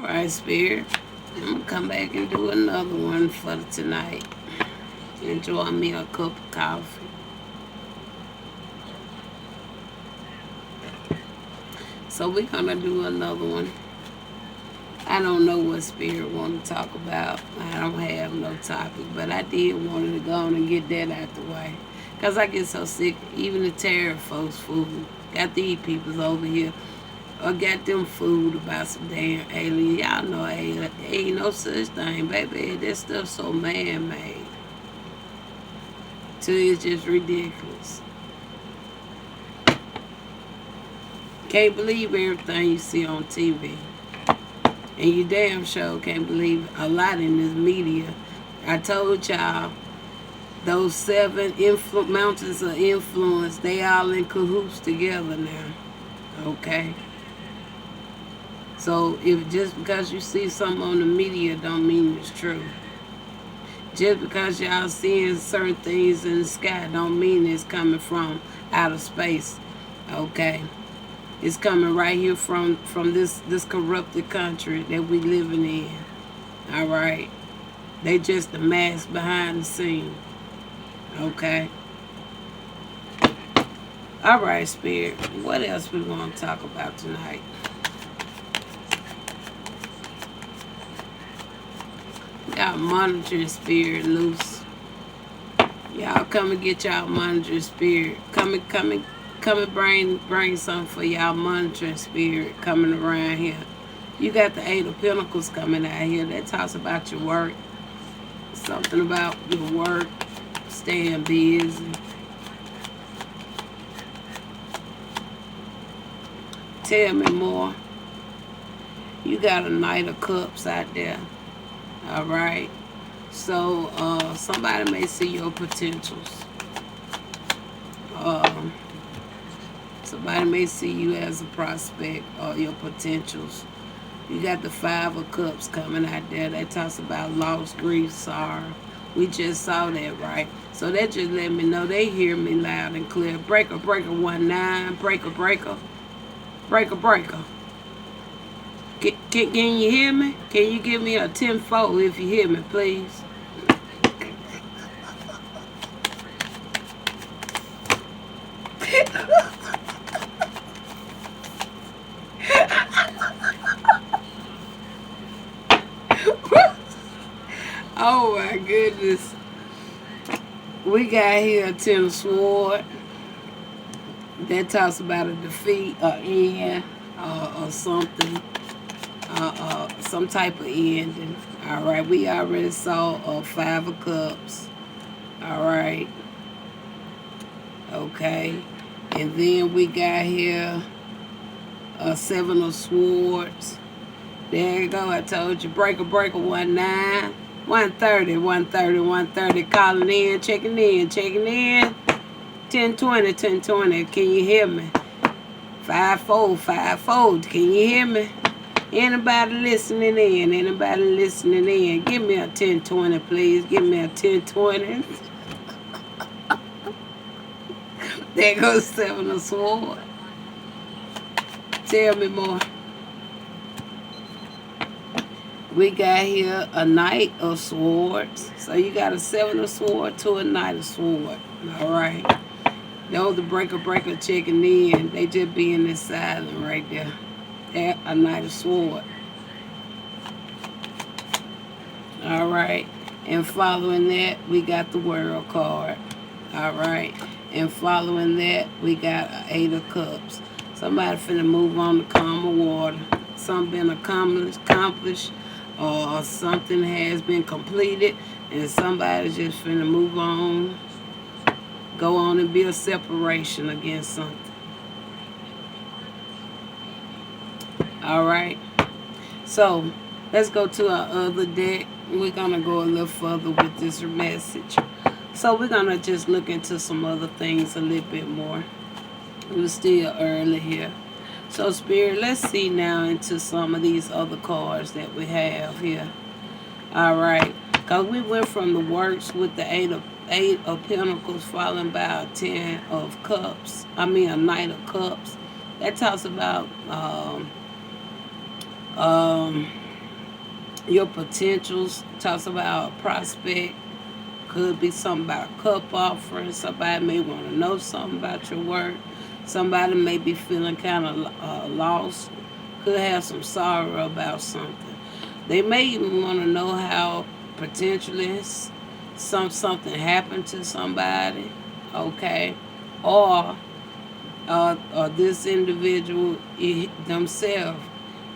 Alright, Spirit. I'm going to come back and do another one for tonight. Enjoy me a cup of coffee. So we're going to do another one. I don't know what Spirit want to talk about. I don't have no topic, but I did want to go on and get that out the way. Because I get so sick, even the tariff folks food. Got these peoples over here. Or got them food about some damn alien. Y'all know ain't no such thing, baby. That stuff so man-made. So it's just ridiculous. Can't believe everything you see on TV. And you damn sure can't believe a lot in this media. I told y'all, those 7 mountains of influence, they all in cahoots together now. Okay? So if just because you see something on the media don't mean it's true. Just because y'all seeing certain things in the sky don't mean it's coming from outer space. Okay? It's coming right here from this corrupted country that we living in. All right? They just the mask behind the scene. Okay? All right, Spirit. What else we want to talk about tonight? Y'all monitoring spirit loose. Y'all come and get y'all monitoring spirit. Come and bring something for y'all monitoring spirit coming around here. You got the 8 of Pentacles coming out here. That talks about your work. Something about your work. Staying busy. Tell me more. You got a Knight of Cups out there. All right. So somebody may see your potentials. Somebody may see you as a prospect or your potentials. You got the 5 of Cups coming out there. That talks about loss, grief, sorrow. We just saw that, right? So that just let me know they hear me loud and clear. Breaker, breaker, 1-9. Breaker, breaker. Breaker, breaker. Can you hear me? Can you give me a 10-4 if you hear me, please? Oh my goodness. We got here a 10 of Swords. That talks about a defeat, an end, or something. Some type of ending. All right, we already saw a 5 of Cups. All right. Okay. And then we got here a 7 of Swords. There you go. I told you. Breaker, breaker, 1-9. 130, 130, 130. Calling in, checking in, checking in. 1020, 1020. Can you hear me? 5-4, 5-4. Can you hear me? Anybody listening in? Anybody listening in? Give me a 1020, please. Give me a 1020. There goes 7 of Swords. Tell me more. We got here a Knight of Swords. So you got a 7 of Swords to a Knight of Swords. All right. Those the breaker checking in. They just being this silent right there. There, a Knight of Swords. All right. And following that, we got the World card. All right. And following that, we got an 8 of Cups. Somebody finna move on to calmer water. Something been accomplished. Or something has been completed. And somebody just finna move on. Go on and be a separation against something. All right. So let's go to our other deck. We're going to go a little further with this message. So we're going to just look into some other things a little bit more. We're still early here. So Spirit, let's see now into some of these other cards that we have here. All right. Because we went from the works with the 8 of Pentacles followed by a 10 of Cups. I mean a Knight of Cups. That talks about Your potentials, talks about prospect. Could be something about a cup offering. Somebody may want to know something about your work. Somebody may be feeling kind of lost. Could have some sorrow about something. They may even want to know how potentially something happened to somebody. Okay, or or this individual themselves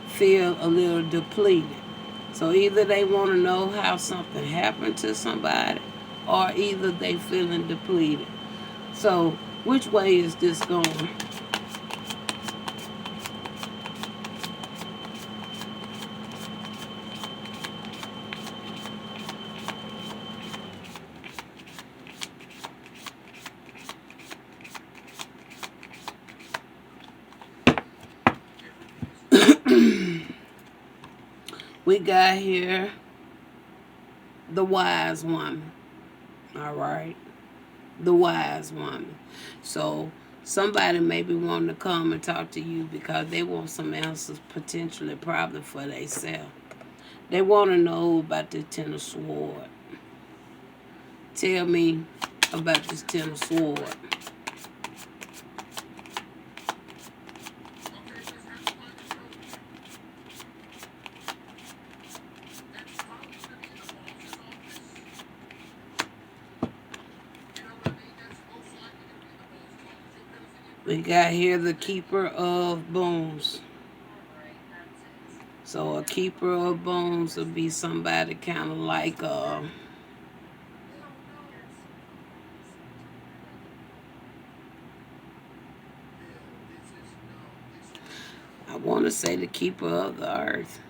feel a little depleted. So either they want to know how something happened to somebody, or either they feeling depleted. So which way is this going? We got here the wise woman. All right, the wise woman. So somebody may be wanting to come and talk to you because they want some answers, potentially probably for themselves. They want to know about the Ten of Swords. Tell me about this Ten of Swords. We got here the Keeper of Bones. So a Keeper of Bones would be somebody kind of like I want to say the Keeper of the Earth.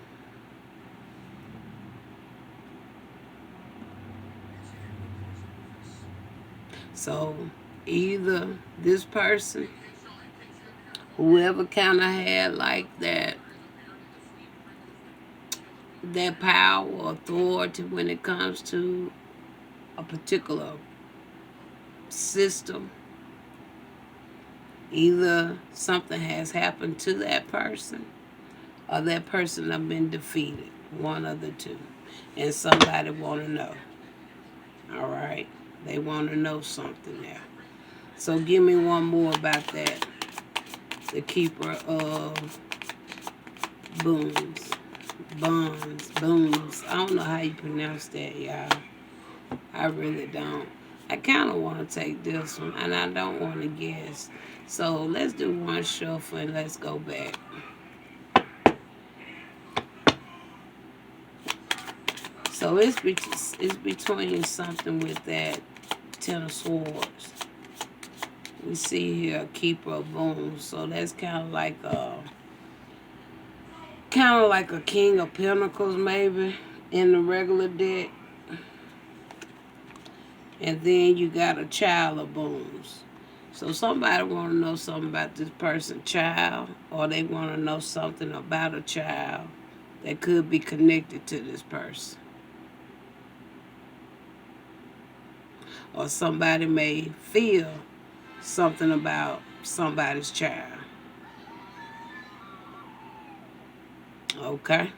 So either this person, whoever kind of had like that power or authority when it comes to a particular system, either something has happened to that person or that person have been defeated, one of the two, and somebody want to know. All right, they want to know something there. So give me one more about that. The Keeper of Booms, Booms. I don't know how you pronounce that, y'all. I really don't. I kind of want to take this one, and I don't want to guess. So let's do one shuffle and let's go back. So it's between something with that Ten of Swords. We see here a Keeper of Bones, so that's kind of like a King of Pentacles maybe in the regular deck, and then you got a Child of Bones. So somebody want to know something about this person's child, or they want to know something about a child that could be connected to this person. Or somebody may feel something about somebody's child. Okay?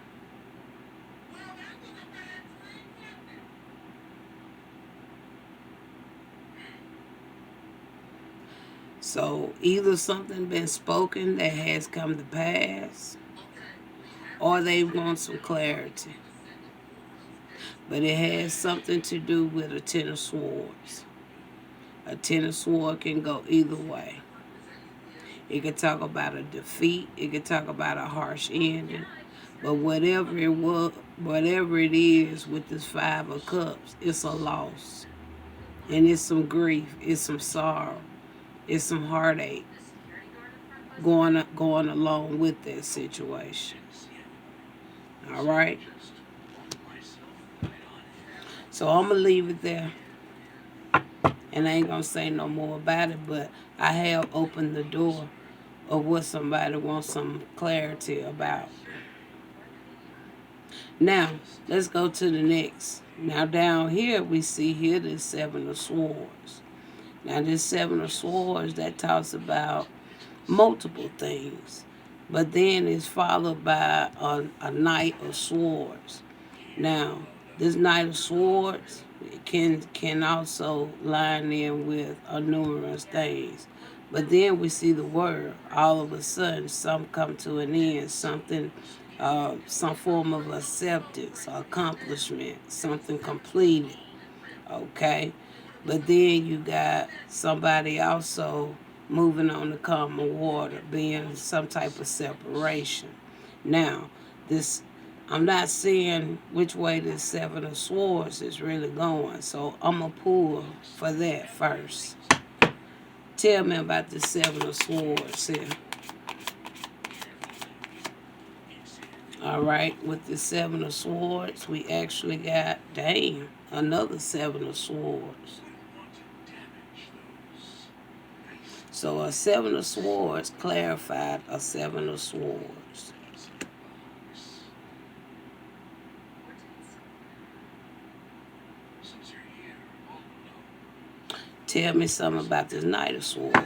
So either something been spoken that has come to pass, or they want some clarity. But it has something to do with a Ten of Swords. A Ten of Swords can go either way. It could talk about a defeat. It could talk about a harsh ending. But whatever it is with this Five of Cups, it's a loss. And it's some grief. It's some sorrow. It's some heartache going along with that situation. All right? So I'm going to leave it there. And I ain't going to say no more about it, but I have opened the door of what somebody wants some clarity about. Now, let's go to the next. Now, down here, we see here the Seven of Swords. Now, this Seven of Swords, that talks about multiple things. But then it's followed by a Knight of Swords. Now, this Knight of Swords can also line in with numerous things. But then we see the word. All of a sudden, some come to an end. Something, some form of acceptance, accomplishment, something completed. Okay, but then you got somebody also moving on to common water, being some type of separation. Now, this I'm not seeing which way this Seven of Swords is really going, so I'm gonna pull for that first. Tell me about the Seven of Swords here. All right, with the Seven of Swords, we actually got, dang, another Seven of Swords. So a Seven of Swords clarified a Seven of Swords. Tell me something about this Knight of Swords.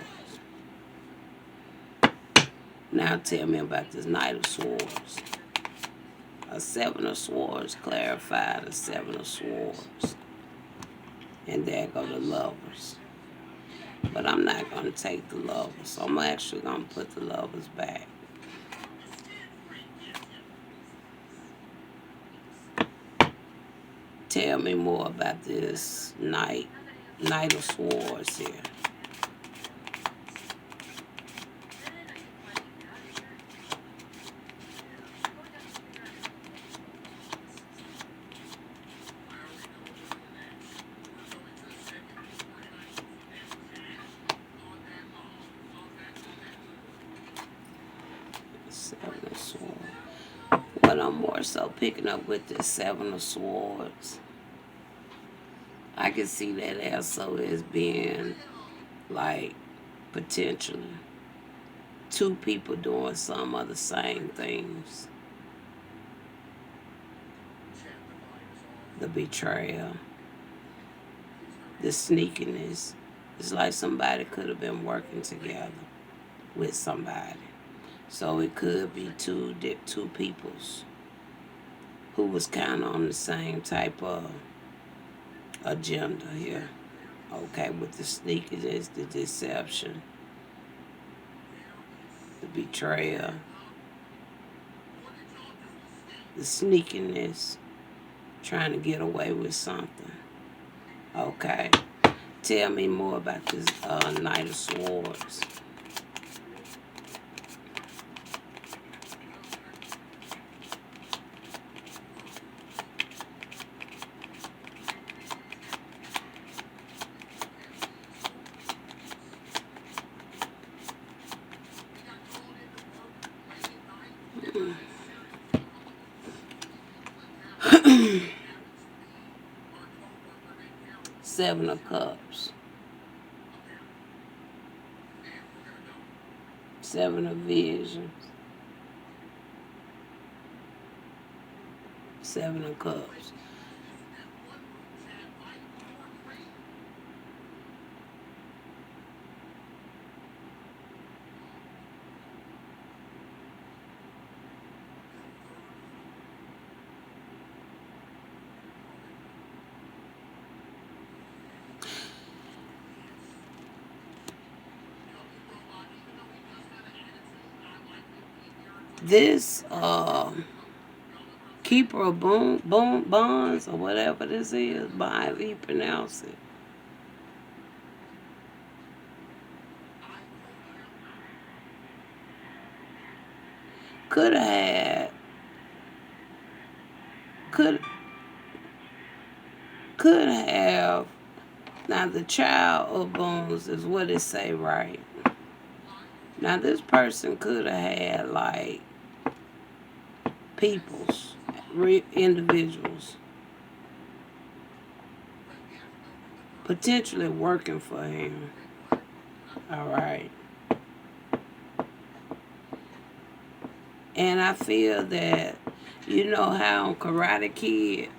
Now tell me about this Knight of Swords. A Seven of Swords clarified a Seven of Swords. And there go the Lovers. But I'm not going to take the Lovers. So I'm actually going to put the Lovers back. Tell me more about this Knight of Swords here. Seven of Swords. What I'm more so picking up with the Seven of Swords, I can see that also as being like potentially two people doing some of the same things. The betrayal, the sneakiness. It's like somebody could have been working together with somebody. So it could be two peoples who was kind of on the same type of agenda here. Okay, with the sneakiness, the deception, the betrayal, the sneakiness, trying to get away with something. Okay, tell me more about this Knight of Swords. Seven of Cups. Seven of Visions. Seven of Cups. This keeper of bonds or whatever this is, however you pronounce it. Could have had, could could have. Now the child of bones is what it say, right? Now this person could have had like peoples, individuals, potentially working for him. All right. And I feel that, you know how on Karate Kid,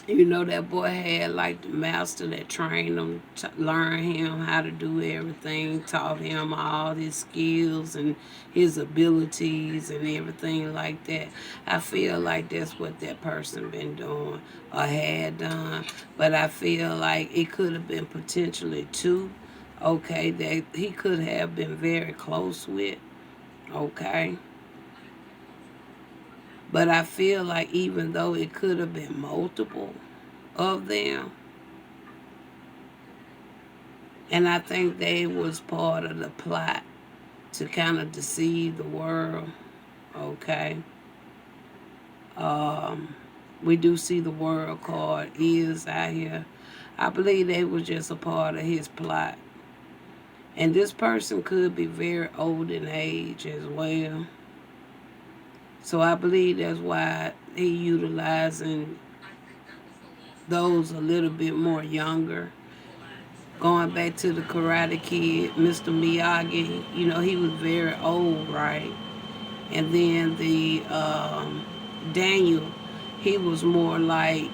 You know, that boy had like the master that trained him, learn him how to do everything, taught him all his skills and his abilities and everything like that. I feel like that's what that person been doing or had done. But I feel like it could have been potentially two, okay, that he could have been very close with, okay. But I feel like even though it could have been multiple of them, and I think they was part of the plot to kind of deceive the world. Okay. Um, we do see the world card is out here. I believe they was just a part of his plot. And this person could be very old in age as well. So I believe that's why he utilizing those a little bit more younger. Going back to the Karate Kid, Mr. Miyagi, you know, he was very old, right? And then the Daniel, he was more like,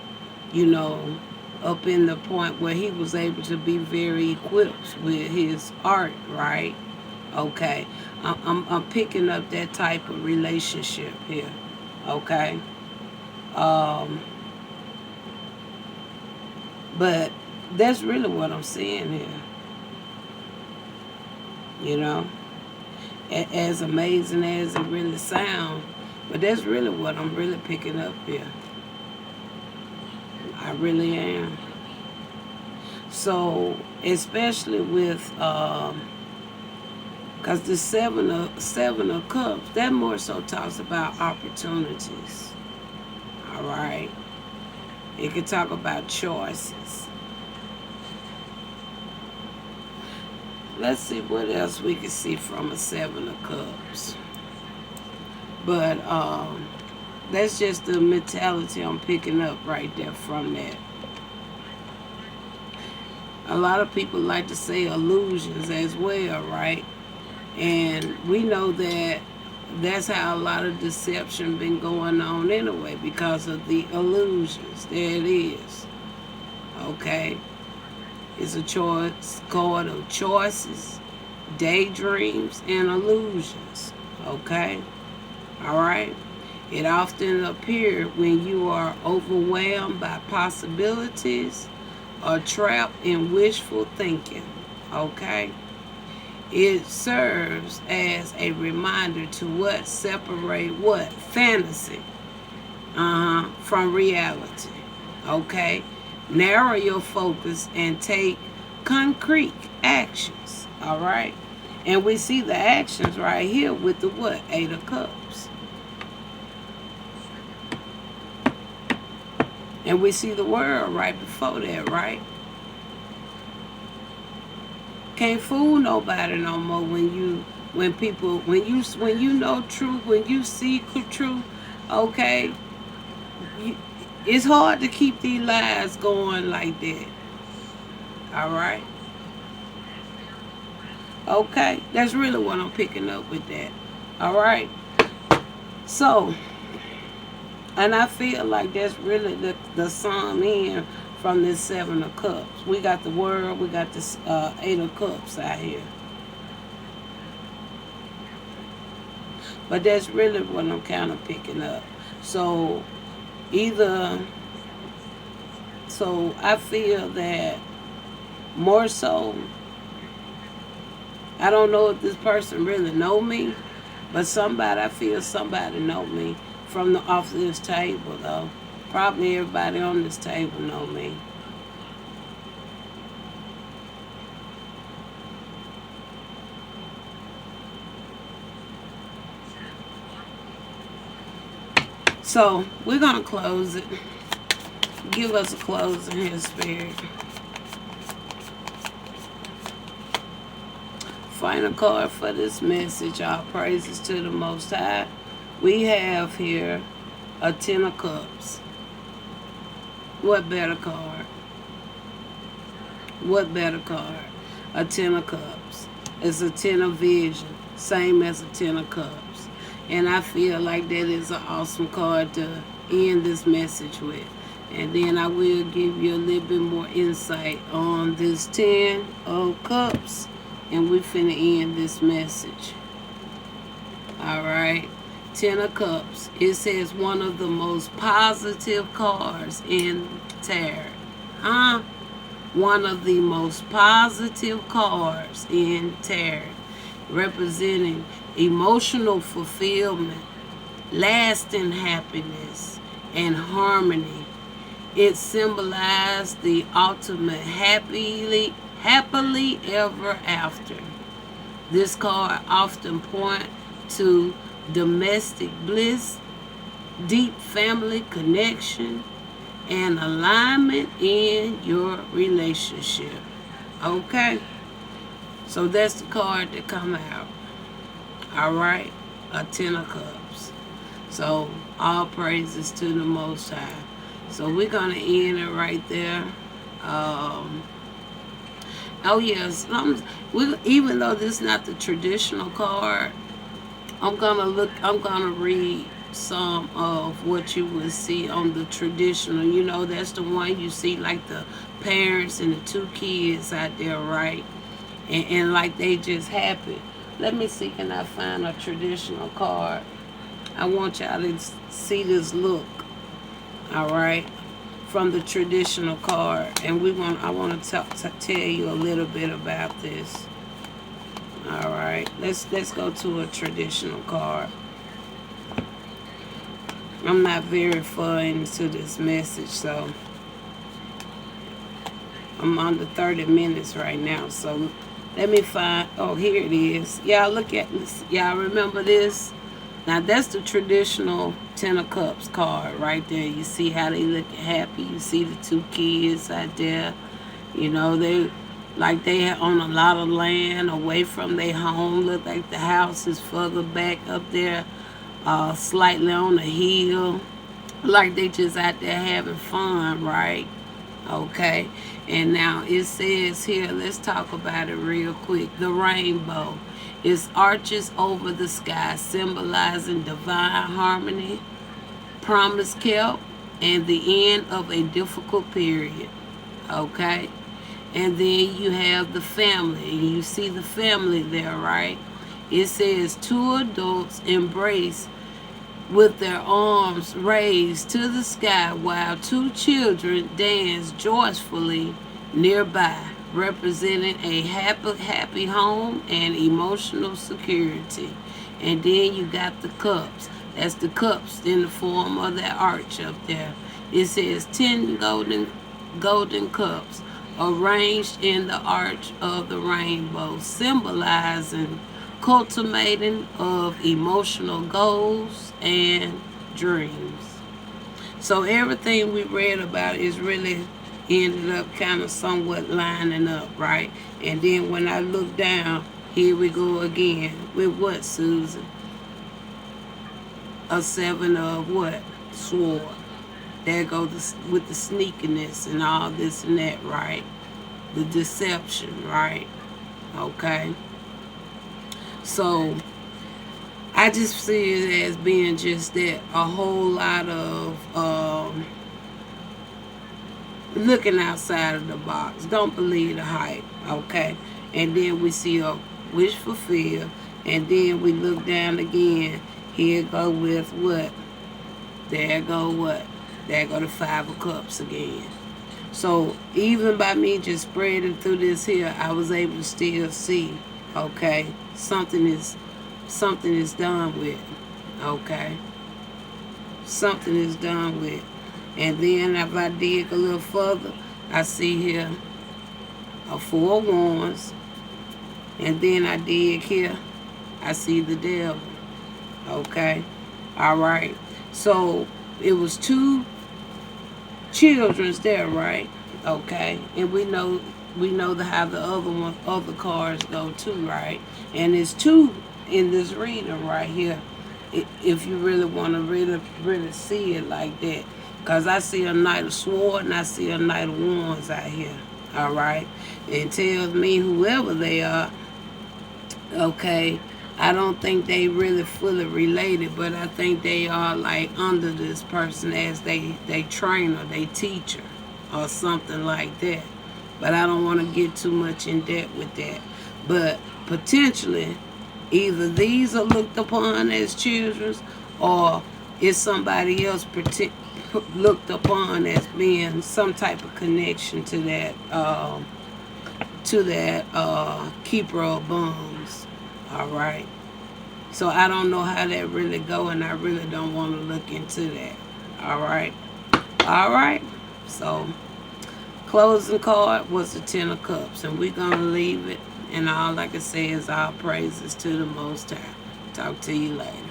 you know, up in the point where he was able to be very equipped with his art, right? Okay, I'm picking up that type of relationship here, okay? Um, but that's really what I'm seeing here, you know? As amazing as it really sounds, but that's really what I'm really picking up here. I really am. So, especially with, because the seven of cups, that more so talks about opportunities. All right, it could talk about choices. Let's see what else we can see from a seven of cups. But that's just the mentality I'm picking up right there from that. A lot of people like to say illusions as well, right? And we know that that's how a lot of deception been going on anyway because of the illusions. There it is. Okay. It's a choice card of choices, daydreams, and illusions. Okay? Alright? It often appears when you are overwhelmed by possibilities or trapped in wishful thinking. Okay? It serves as a reminder to what separate what fantasy from reality. Okay, narrow your focus and take concrete actions. All right, and we see the actions right here with the what 8 of Cups, and we see the world right before that. Right. Can't fool nobody no more when you know truth, when you see truth, okay, you, it's hard to keep these lies going like that. All right, okay, that's really what I'm picking up with that. All right, so and I feel like that's really the sum in from this 7 of Cups. We got the world, we got this 8 of Cups out here. But that's really what I'm kind of picking up. So either, so I feel that more so, I don't know if this person really know me, but I feel somebody know me from the off of this table though. Probably everybody on this table know me. So we're gonna close it. Give us a close in His Spirit. Final card for this message. All praises to the Most High. We have here a 10 of Cups. What better card? What better card? A 10 of Cups. It's a 10 of Vision, same as a 10 of Cups. And I feel like that is an awesome card to end this message with. And then I will give you a little bit more insight on this 10 of cups. And we finna end this message. Alright. 10 of cups. It says one of the most positive cards in tarot. Huh? One of the most positive cards in tarot. Representing emotional fulfillment, lasting happiness, and harmony. It symbolized the ultimate happily ever after. This card often points to domestic bliss, deep family connection, and alignment in your relationship. Okay? So that's the card that come out. Alright? A 10 of cups. So all praises to the Most High. So we're going to end it right there. Oh yes, even though this is not the traditional card, I'm gonna read some of what you would see on the traditional. You know, that's the one you see like the parents and the two kids out there, right? And like they just happy. Let me see, can I find a traditional card? I want y'all to see this look, all right, from the traditional card. And I want to tell you a little bit about this. All right, let's go to a traditional card. I'm not very far into this message, so I'm under 30 minutes right now. So let me find. Oh, here it is. Y'all look at this. Y'all remember this? Now that's the traditional 10 of Cups card right there. You see how they look happy. You see the two kids out there. You know, they on a lot of land away from their home. Look like the house is further back up there, slightly on the hill. Like they just out there having fun, right? Okay. And now it says here, let's talk about it real quick. The rainbow. It arches over the sky, symbolizing divine harmony, promise kept, and the end of a difficult period. Okay? And then you have the family. And you see the family there, right? It says two adults embrace with their arms raised to the sky while two children dance joyfully nearby, representing a happy home and emotional security. And then you got the cups. That's the cups in the form of that arch up there. It says 10 golden cups arranged in the arch of the rainbow, symbolizing cultivating of emotional goals and dreams. So everything we read about is really ended up kind of somewhat lining up, right? And then when I look down, here we go again. With what, Susan? A 7 of what? Sword. There goes with the sneakiness and all this and that, right? The deception, right? Okay. So I just see it as being just that, a whole lot of looking outside of the box. Don't believe the hype, okay? And then we see a wish fulfilled, and then we look down again. Here go with what? There go what? There go the 5 of Cups again. So even by me just spreading through this here, I was able to still see, okay, something is done with, okay? Something is done with. And then if I dig a little further, I see here a 4 of Wands. And then I dig here, I see the devil, okay? All right. So it was 2 children's there, right? Okay. And we know how the other cards go too, right? And it's 2 in this reading right here, if you really want to really see it like that. Because I see a Knight of Swords and I see a Knight of Wands out here. All right. It tells me whoever they are, okay, I don't think they really fully related, but I think they are like under this person as they trainer, they teacher, or something like that. But I don't want to get too much in depth with that. But potentially, either these are looked upon as children, or is somebody else looked upon as being some type of connection to that keeper of bones. All right. So I don't know how that really go, and I really don't want to look into that. All right. All right. So closing card was the Ten of Cups, and we're gonna leave it. And all I can say is all praises to the Most High. Talk to you later.